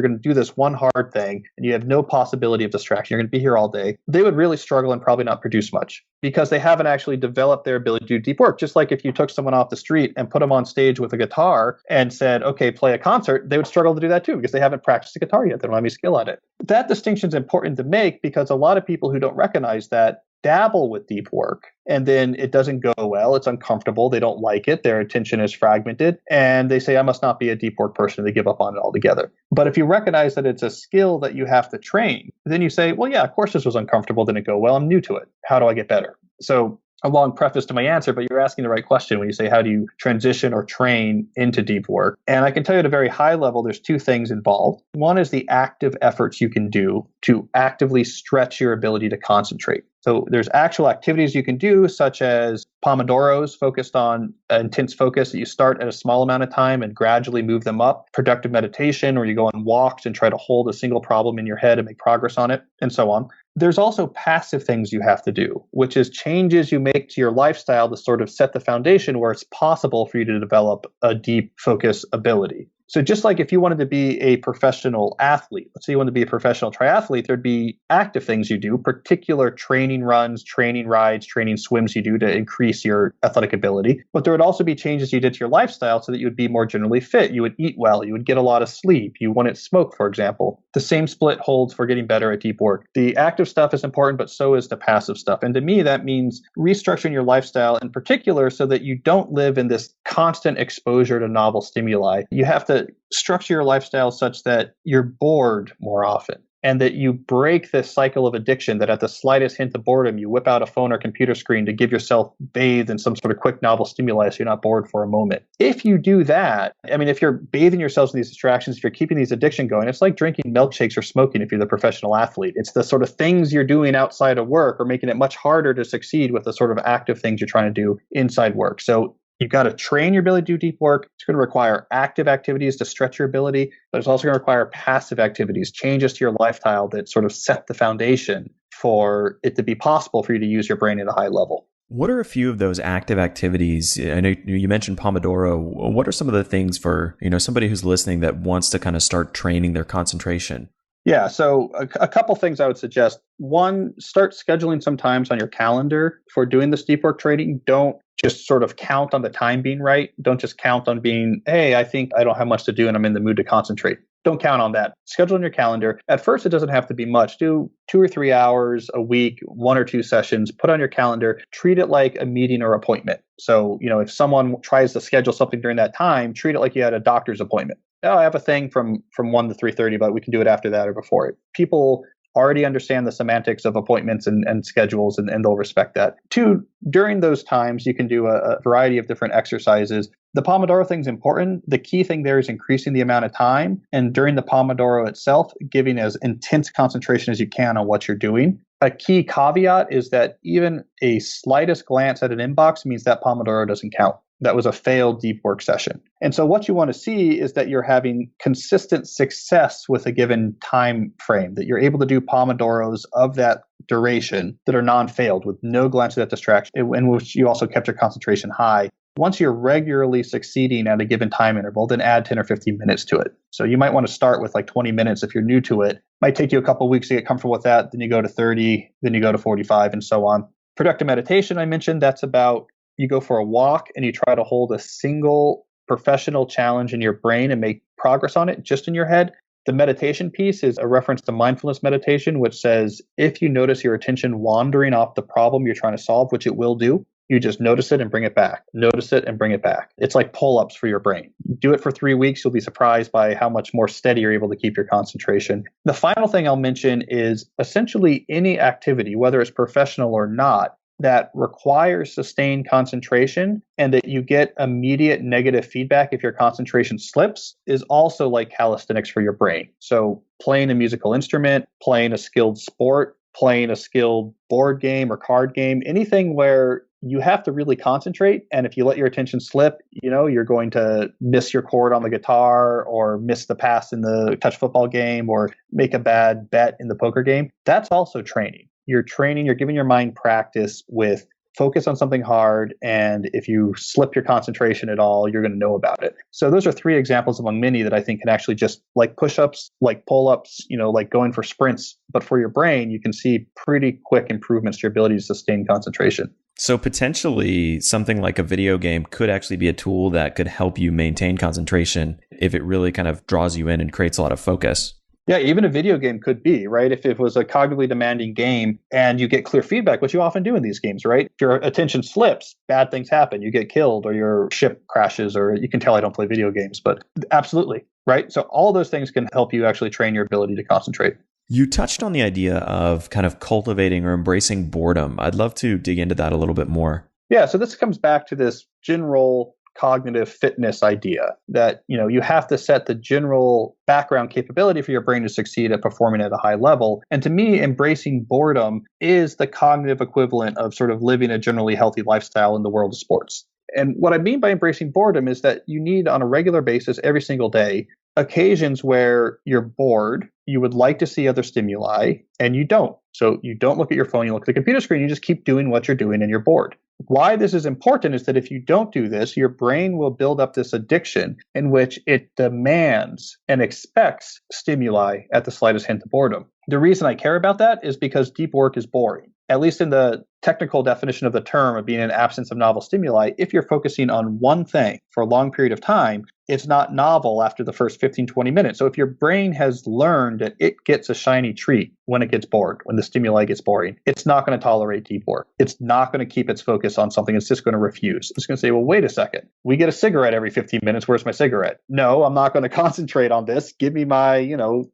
S3: going to do this one hard thing and you have no possibility of distraction, you're going to be here all day, they would really struggle and probably not produce much, because they haven't actually developed their ability to do deep work. Just like if you took someone off the street and put them on stage with a guitar and said, okay, play a concert, they would struggle to do that too, because they haven't practiced the guitar yet. They don't have any skill at it. That distinction is important to make, because a lot of people who don't recognize that dabble with deep work, and then it doesn't go well. It's uncomfortable. They don't like it. Their attention is fragmented, and they say, I must not be a deep work person. They give up on it altogether. But if you recognize that it's a skill that you have to train, then you say, well, yeah, of course this was uncomfortable. Didn't go well. I'm new to it. How do I get better? So a long preface to my answer, but you're asking the right question when you say, how do you transition or train into deep work? And I can tell you at a very high level, there's two things involved. One is the active efforts you can do to actively stretch your ability to concentrate. So there's actual activities you can do, such as Pomodoros focused on intense focus that you start at a small amount of time and gradually move them up. Productive meditation, where you go on walks and try to hold a single problem in your head and make progress on it, and so on. There's also passive things you have to do, which is changes you make to your lifestyle to sort of set the foundation where it's possible for you to develop a deep focus ability. So just like if you wanted to be a professional athlete, let's say you want to be a professional triathlete, there'd be active things you do, particular training runs, training rides, training swims you do to increase your athletic ability. But there would also be changes you did to your lifestyle so that you would be more generally fit. You would eat well. You would get a lot of sleep. You wouldn't smoke, for example. The same split holds for getting better at deep work. The active stuff is important, but so is the passive stuff. And to me, that means restructuring your lifestyle in particular so that you don't live in this constant exposure to novel stimuli. You have to structure your lifestyle such that you're bored more often and that you break this cycle of addiction, that at the slightest hint of boredom, you whip out a phone or computer screen to give yourself bathed in some sort of quick novel stimuli so you're not bored for a moment. If you do that, I mean, if you're bathing yourselves in these distractions, if you're keeping these addiction going, it's like drinking milkshakes or smoking if you're the professional athlete. It's the sort of things you're doing outside of work or making it much harder to succeed with the sort of active things you're trying to do inside work. So you've got to train your ability to do deep work. It's going to require active activities to stretch your ability, but it's also going to require passive activities, changes to your lifestyle that sort of set the foundation for it to be possible for you to use your brain at a high level.
S2: What are a few of those active activities? I know you mentioned Pomodoro. What are some of the things for, somebody who's listening that wants to kind of start training their concentration?
S3: Yeah, so a couple things I would suggest. One, start scheduling some times on your calendar for doing this deep work training. Don't just sort of count on the time being right. Don't just count on being, hey, I think I don't have much to do and I'm in the mood to concentrate. Don't count on that. Schedule in your calendar. At first, it doesn't have to be much. Do 2 or 3 hours a week, 1 or 2 sessions, put on your calendar, treat it like a meeting or appointment. So, if someone tries to schedule something during that time, treat it like you had a doctor's appointment. Oh, I have a thing from 1 to 3:30, but we can do it after that or before it. People already understand the semantics of appointments and schedules, and they'll respect that. 2, during those times, you can do a variety of different exercises. The Pomodoro thing's important. The key thing there is increasing the amount of time, and during the Pomodoro itself, giving as intense concentration as you can on what you're doing. A key caveat is that even a slightest glance at an inbox means that Pomodoro doesn't count. That was a failed deep work session. And so what you want to see is that you're having consistent success with a given time frame, that you're able to do Pomodoros of that duration that are non-failed with no glance at that distraction, in which you also kept your concentration high. Once you're regularly succeeding at a given time interval, then add 10 or 15 minutes to it. So you might want to start with like 20 minutes if you're new to it. Might take you a couple of weeks to get comfortable with that. Then you go to 30, then you go to 45 and so on. Productive meditation, I mentioned, that's about you go for a walk and you try to hold a single professional challenge in your brain and make progress on it just in your head. The meditation piece is a reference to mindfulness meditation, which says if you notice your attention wandering off the problem you're trying to solve, which it will do, you just notice it and bring it back. Notice it and bring it back. It's like pull-ups for your brain. Do it for 3 weeks. You'll be surprised by how much more steady you're able to keep your concentration. The final thing I'll mention is essentially any activity, whether it's professional or not, that requires sustained concentration and that you get immediate negative feedback if your concentration slips is also like calisthenics for your brain. So playing a musical instrument, playing a skilled sport, playing a skilled board game or card game, anything where you have to really concentrate. And if you let your attention slip, you're going to miss your chord on the guitar or miss the pass in the touch football game or make a bad bet in the poker game. That's also training. You're training, you're giving your mind practice with focus on something hard. And if you slip your concentration at all, you're going to know about it. So those are 3 examples among many that I think can actually just like push-ups, like pull-ups, like going for sprints. But for your brain, you can see pretty quick improvements to your ability to sustain concentration.
S2: So potentially something like a video game could actually be a tool that could help you maintain concentration if it really kind of draws you in and creates a lot of focus.
S3: Yeah, even a video game could be, right? If it was a cognitively demanding game and you get clear feedback, which you often do in these games, right? If your attention slips, bad things happen. You get killed or your ship crashes, or you can tell I don't play video games, but absolutely, right? So all those things can help you actually train your ability to concentrate.
S2: You touched on the idea of kind of cultivating or embracing boredom. I'd love to dig into that a little bit more.
S3: Yeah, so this comes back to this general cognitive fitness idea that, you have to set the general background capability for your brain to succeed at performing at a high level. And to me, embracing boredom is the cognitive equivalent of sort of living a generally healthy lifestyle in the world of sports. And what I mean by embracing boredom is that you need on a regular basis every single day occasions where you're bored, you would like to see other stimuli, and you don't. So you don't look at your phone, you look at the computer screen, you just keep doing what you're doing and you're bored. Why this is important is that if you don't do this, your brain will build up this addiction in which it demands and expects stimuli at the slightest hint of boredom. The reason I care about that is because deep work is boring. At least in the technical definition of the term of being an absence of novel stimuli, if you're focusing on one thing for a long period of time, it's not novel after the first 15, 20 minutes. So if your brain has learned that it gets a shiny treat when it gets bored, when the stimuli gets boring, it's not going to tolerate deep work. It's not going to keep its focus on something. It's just going to refuse. It's going to say, well, wait a second. We get a cigarette every 15 minutes. Where's my cigarette? No, I'm not going to concentrate on this. Give me my,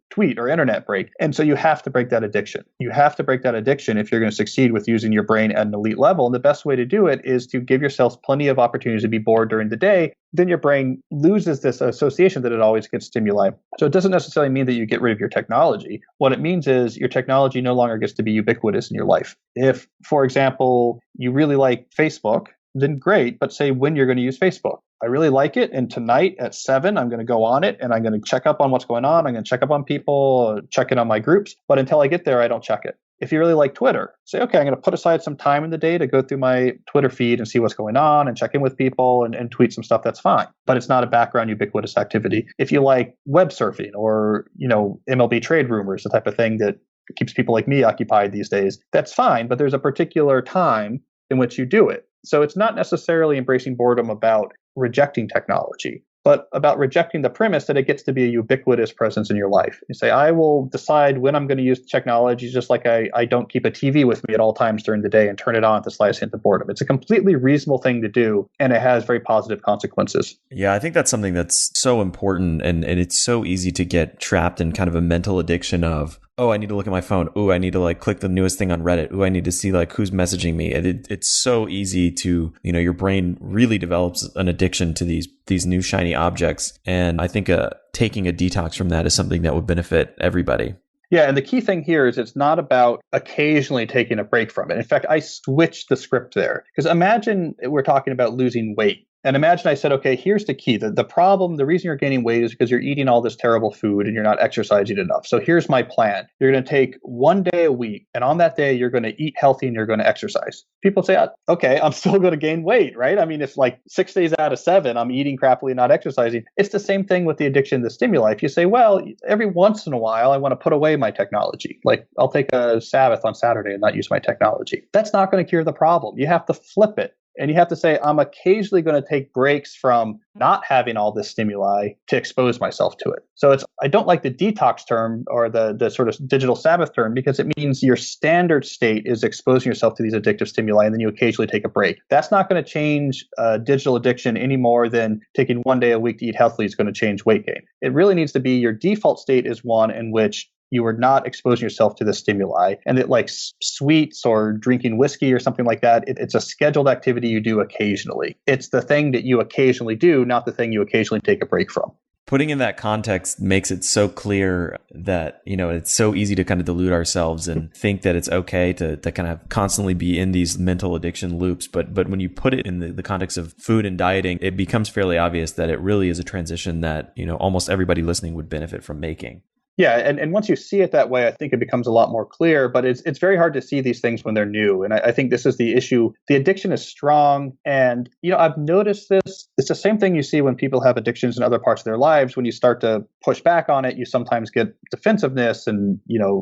S3: tweet or internet break. And so you have to break that addiction. You have to break that addiction if you're going to succeed with using your brain at an elite level. And the best way to do it is to give yourselves plenty of opportunities to be bored during the day. Then your brain loses this association that it always gets stimuli. So it doesn't necessarily mean that you get rid of your technology. What it means is your technology no longer gets to be ubiquitous in your life. If, for example, you really like Facebook, then great, but say when you're going to use Facebook. I really like it, and tonight at 7, I'm going to go on it, and I'm going to check up on what's going on. I'm going to check up on people, check in on my groups, but until I get there, I don't check it. If you really like Twitter, say, okay, I'm going to put aside some time in the day to go through my Twitter feed and see what's going on and check in with people and tweet some stuff. That's fine, but it's not a background ubiquitous activity. If you like web surfing or, MLB trade rumors, the type of thing that keeps people like me occupied these days, that's fine, but there's a particular time in which you do it. So it's not necessarily embracing boredom about rejecting technology, but about rejecting the premise that it gets to be a ubiquitous presence in your life. You say, I will decide when I'm going to use technology, just like I don't keep a TV with me at all times during the day and turn it on at the slightest hint of boredom. It's a completely reasonable thing to do, and it has very positive consequences.
S2: Yeah, I think that's something that's so important, and it's so easy to get trapped in kind of a mental addiction of, oh, I need to look at my phone. Oh, I need to click the newest thing on Reddit. Oh, I need to see who's messaging me. It's so easy to, your brain really develops an addiction to these new shiny objects. And I think taking a detox from that is something that would benefit everybody.
S3: Yeah, and the key thing here is it's not about occasionally taking a break from it. In fact, I switched the script there because imagine we're talking about losing weight. And imagine I said, okay, here's the key. The problem, the reason you're gaining weight is because you're eating all this terrible food and you're not exercising enough. So here's my plan. You're going to take one day a week, and on that day, you're going to eat healthy and you're going to exercise. People say, okay, I'm still going to gain weight, right? I mean, if 6 days out of 7, I'm eating crappily and not exercising, it's the same thing with the addiction to stimuli. If you say, well, every once in a while, I want to put away my technology. I'll take a Sabbath on Saturday and not use my technology. That's not going to cure the problem. You have to flip it. And you have to say, I'm occasionally going to take breaks from not having all this stimuli to expose myself to it. So I don't like the detox term or the sort of digital Sabbath term because it means your standard state is exposing yourself to these addictive stimuli and then you occasionally take a break. That's not going to change digital addiction any more than taking one day a week to eat healthily is going to change weight gain. It really needs to be your default state is one in which you are not exposing yourself to the stimuli, and that sweets or drinking whiskey or something like that, it's a scheduled activity you do occasionally. It's the thing that you occasionally do, not the thing you occasionally take a break from.
S2: Putting in that context makes it so clear that, it's so easy to kind of delude ourselves and think that it's okay to kind of constantly be in these mental addiction loops. But when you put it in the context of food and dieting, it becomes fairly obvious that it really is a transition that, almost everybody listening would benefit from making.
S3: Yeah, and once you see it that way, I think it becomes a lot more clear, but it's very hard to see these things when they're new. And I think this is the issue. The addiction is strong. And, I've noticed this. It's the same thing you see when people have addictions in other parts of their lives. When you start to push back on it, you sometimes get defensiveness and,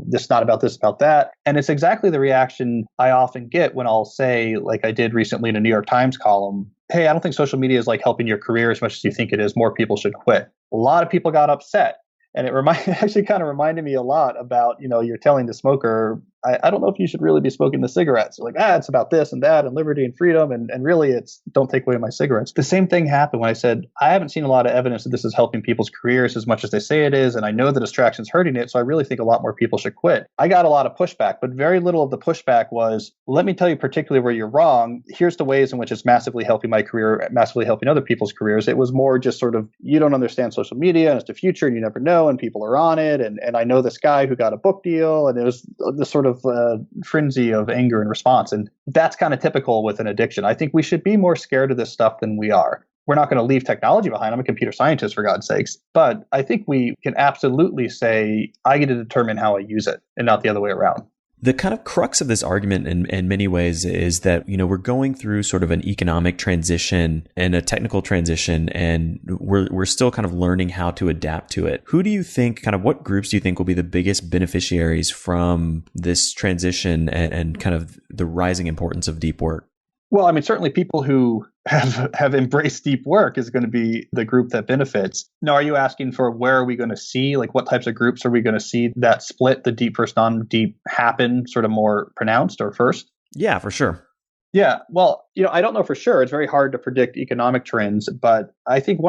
S3: this not about this, about that. And it's exactly the reaction I often get when I'll say, like I did recently in a New York Times column, hey, I don't think social media is helping your career as much as you think it is. More people should quit. A lot of people got upset. And it actually kind of reminded me a lot about, you're telling the smoker, I don't know if you should really be smoking the cigarettes. They're like, it's about this and that and liberty and freedom. And really, it's don't take away my cigarettes. The same thing happened when I said, I haven't seen a lot of evidence that this is helping people's careers as much as they say it is. And I know the distraction's hurting it. So I really think a lot more people should quit. I got a lot of pushback, but very little of the pushback was, let me tell you particularly where you're wrong. Here's the ways in which it's massively helping my career, massively helping other people's careers. It was more just sort of, you don't understand social media and it's the future and you never know and people are on it. And I know this guy who got a book deal, and it was this sort of frenzy of anger and response. And that's kind of typical with an addiction. I think we should be more scared of this stuff than we are. We're not going to leave technology behind. I'm a computer scientist, for God's sakes. But I think we can absolutely say, I get to determine how I use it and not the other way around.
S2: The kind of crux of this argument in many ways is that, we're going through sort of an economic transition and a technical transition, and we're still kind of learning how to adapt to it. Who do you think, what groups do you think will be the biggest beneficiaries from this transition and kind of the rising importance of deep work?
S3: Well, I mean, certainly people who have embraced deep work is going to be the group that benefits. Now, are you asking for where are we going to see, like what types of groups are we going to see that split, the deep versus non-deep, happen sort of more pronounced or first?
S2: Yeah, for sure.
S3: Yeah, well, I don't know for sure. It's very hard to predict economic trends, but I think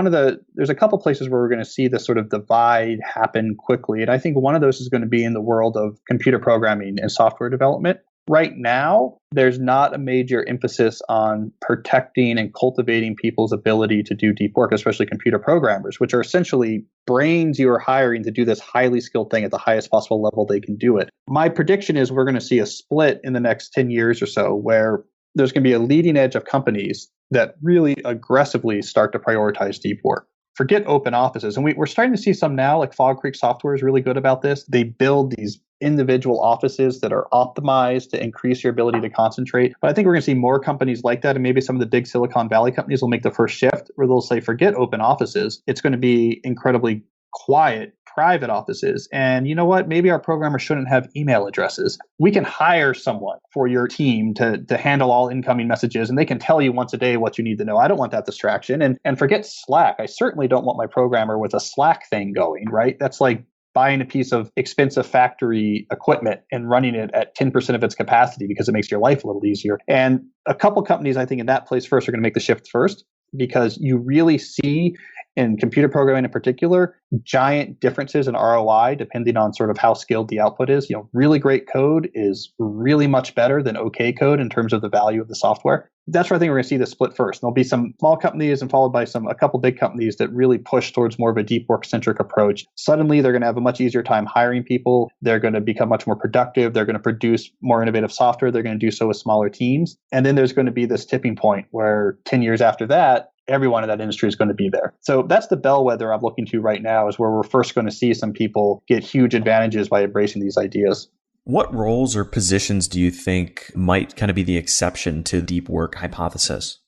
S3: there's a couple places where we're going to see this sort of divide happen quickly. And I think one of those is going to be in the world of computer programming and software development. Right now, there's not a major emphasis on protecting and cultivating people's ability to do deep work, especially computer programmers, which are essentially brains you are hiring to do this highly skilled thing at the highest possible level they can do it. My prediction is we're going to see a split in the next 10 years or so where there's going to be a leading edge of companies that really aggressively start to prioritize deep work. Forget open offices. And we're starting to see some now, like Fog Creek Software is really good about this. They build these individual offices that are optimized to increase your ability to concentrate. But I think we're going to see more companies like that. And maybe some of the big Silicon Valley companies will make the first shift where they'll say, forget open offices. It's going to be incredibly quiet, private offices. And you know what? Maybe our programmers shouldn't have email addresses. We can hire someone for your team to handle all incoming messages, and they can tell you once a day what you need to know. I don't want that distraction. And forget Slack. I certainly don't want my programmer with a Slack thing going, right? That's like buying a piece of expensive factory equipment and running it at 10% of its capacity because it makes your life a little easier. And a couple companies, I think, in that place first are going to make the shift first, because you really see in computer programming in particular, giant differences in ROI depending on sort of how skilled the output is. Really great code is really much better than okay code in terms of the value of the software. That's where I think we're going to see this split first. There'll be some small companies and followed by a couple big companies that really push towards more of a deep work centric approach. Suddenly, they're going to have a much easier time hiring people. They're going to become much more productive. They're going to produce more innovative software. They're going to do so with smaller teams. And then there's going to be this tipping point where 10 years after that, everyone in that industry is going to be there. So that's the bellwether I'm looking to right now, is where we're first going to see some people get huge advantages by embracing these ideas.
S2: What roles or positions do you think might kind of be the exception to deep work hypothesis?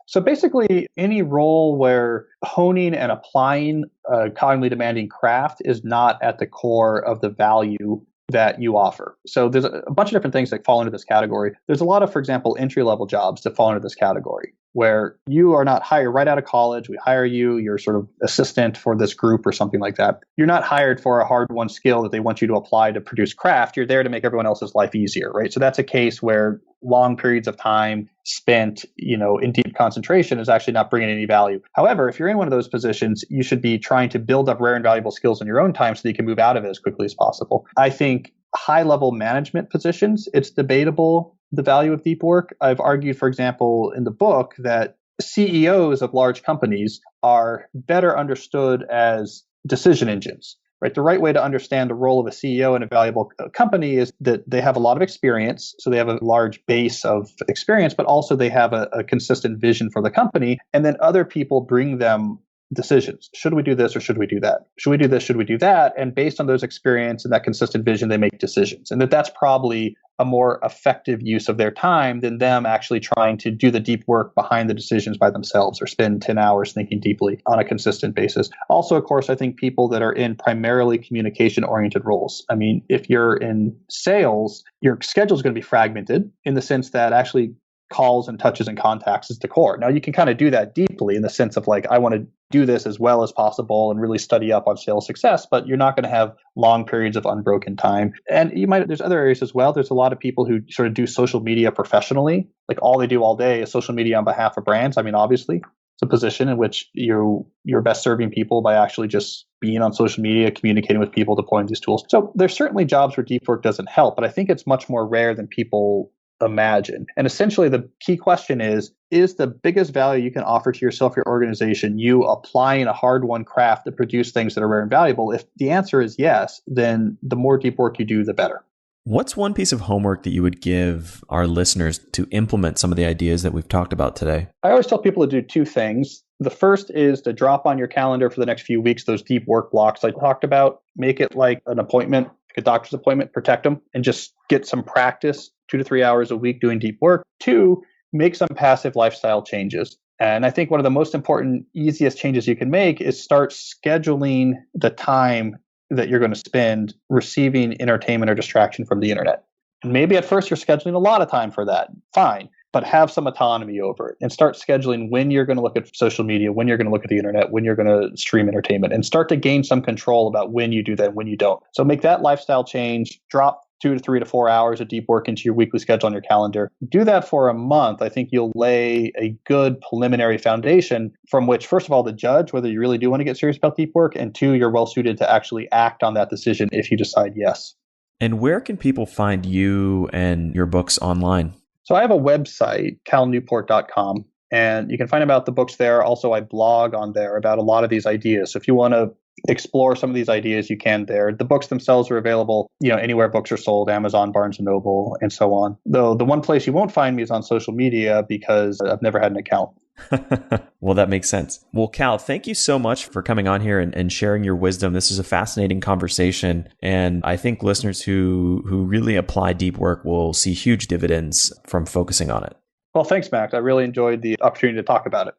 S3: So basically, any role where honing and applying a cognitively demanding craft is not at the core of the value that you offer. So there's a bunch of different things that fall into this category. There's a lot of, for example, entry-level jobs that fall into this category, where you are not hired right out of college. We hire you, you're sort of assistant for this group or something like that. You're not hired for a hard-won skill that they want you to apply to produce craft. You're there to make everyone else's life easier, right? So that's a case where long periods of time spent, in deep concentration is actually not bringing any value. However, if you're in one of those positions, you should be trying to build up rare and valuable skills in your own time so that you can move out of it as quickly as possible. I think high-level management positions, it's debatable the value of deep work. I've argued, for example, in the book that CEOs of large companies are better understood as decision engines. Right. The right way to understand the role of a CEO in a valuable company is that they have a lot of experience. So they have a large base of experience, but also they have a consistent vision for the company. And then other people bring them decisions. Should we do this or should we do that? Should we do this? Should we do that? And based on those experience and that consistent vision, they make decisions. And that's probably a more effective use of their time than them actually trying to do the deep work behind the decisions by themselves or spend 10 hours thinking deeply on a consistent basis. Also, of course, I think people that are in primarily communication-oriented roles. I mean, if you're in sales, your schedule is going to be fragmented in the sense that actually calls and touches and contacts is the core. Now you can kind of do that deeply in the sense of like, I want to do this as well as possible and really study up on sales success, but you're not going to have long periods of unbroken time. And there's other areas as well. There's a lot of people who sort of do social media professionally, like all they do all day is social media on behalf of brands. I mean, obviously it's a position in which you're best serving people by actually just being on social media, communicating with people, deploying these tools. So there's certainly jobs where deep work doesn't help, but I think it's much more rare than people imagine. And essentially the key question is the biggest value you can offer to yourself, your organization, you applying a hard-won craft to produce things that are rare and valuable? If the answer is yes, then the more deep work you do, the better.
S2: What's one piece of homework that you would give our listeners to implement some of the ideas that we've talked about today?
S3: I always tell people to do two things. The first is to drop on your calendar for the next few weeks those deep work blocks I talked about. Make it like an appointment, like a doctor's appointment, protect them, and just get some practice 2 to 3 hours a week doing deep work. 2, make some passive lifestyle changes. And I think one of the most important, easiest changes you can make is start scheduling the time that you're going to spend receiving entertainment or distraction from the internet. And maybe at first you're scheduling a lot of time for that. Fine. But have some autonomy over it and start scheduling when you're going to look at social media, when you're going to look at the internet, when you're going to stream entertainment, and start to gain some control about when you do that and when you don't. So make that lifestyle change, drop 2 to 3 to 4 hours of deep work into your weekly schedule on your calendar. Do that for a month. I think you'll lay a good preliminary foundation from which, first of all, to judge whether you really do want to get serious about deep work, and 2, you're well suited to actually act on that decision if you decide yes.
S2: And where can people find you and your books online?
S3: So I have a website, calnewport.com, and you can find about the books there. Also, I blog on there about a lot of these ideas. So if you want to explore some of these ideas, you can there. The books themselves are available, anywhere books are sold, Amazon, Barnes & Noble, and so on. Though the one place you won't find me is on social media because I've never had an account.
S2: Well, that makes sense. Well, Cal, thank you so much for coming on here and sharing your wisdom. This is a fascinating conversation. And I think listeners who really apply deep work will see huge dividends from focusing on it.
S3: Well, thanks, Max. I really enjoyed the opportunity to talk about it.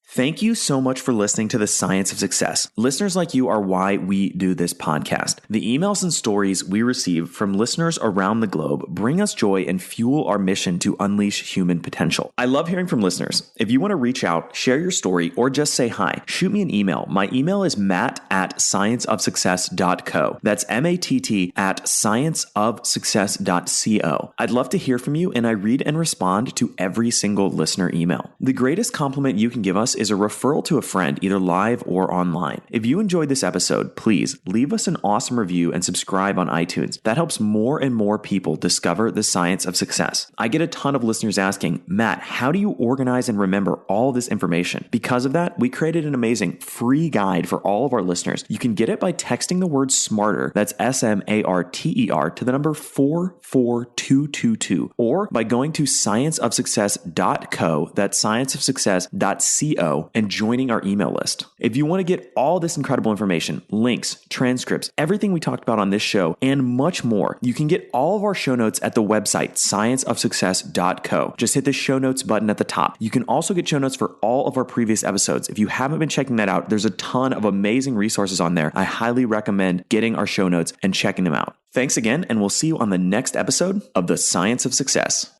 S2: Thank you so much for listening to The Science of Success. Listeners like you are why we do this podcast. The emails and stories we receive from listeners around the globe bring us joy and fuel our mission to unleash human potential. I love hearing from listeners. If you want to reach out, share your story, or just say hi, shoot me an email. My email is matt@scienceofsuccess.co. That's matt@scienceofsuccess.co. I'd love to hear from you, and I read and respond to every single listener email. The greatest compliment you can give us is a referral to a friend, either live or online. If you enjoyed this episode, please leave us an awesome review and subscribe on iTunes. That helps more and more people discover the science of success. I get a ton of listeners asking, Matt, how do you organize and remember all this information? Because of that, we created an amazing free guide for all of our listeners. You can get it by texting the word SMARTER, that's SMARTER, to the number 44222, or by going to scienceofsuccess.co, that's scienceofsuccess.co, and joining our email list. If you want to get all this incredible information, links, transcripts, everything we talked about on this show, and much more, you can get all of our show notes at the website, scienceofsuccess.co. Just hit the show notes button at the top. You can also get show notes for all of our previous episodes. If you haven't been checking that out, there's a ton of amazing resources on there. I highly recommend getting our show notes and checking them out. Thanks again, and we'll see you on the next episode of The Science of Success.